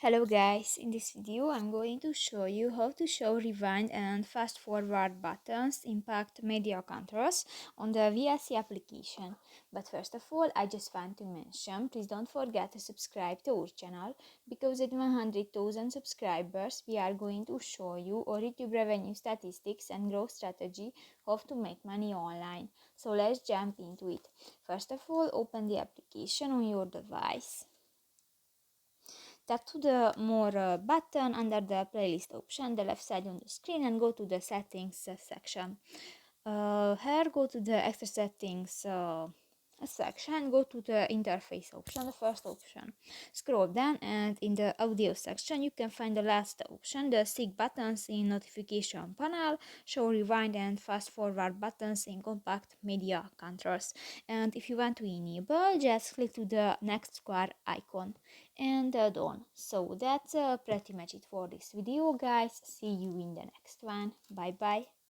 Hello guys, in this video I'm going to show you how to show rewind and fast forward buttons impact media controls on the VLC application. But first of all, I just want to mention, please don't forget to subscribe to our channel, because at 100,000 subscribers we are going to show you our YouTube revenue statistics and growth strategy, how to make money online. So let's jump into it. First of all, open the application on your device. Tap to the More button under the playlist option, the left side on the screen, and go to the settings section. Here, go to the extra settings section, go to the interface option, the first option. Scroll down, and in the audio section, you can find the last option, the SIG buttons in notification panel, show rewind and fast forward buttons in compact media controls. And if you want to enable, just click to the next square icon and done. So that's pretty much it for this video, guys. See you in the next one. Bye bye.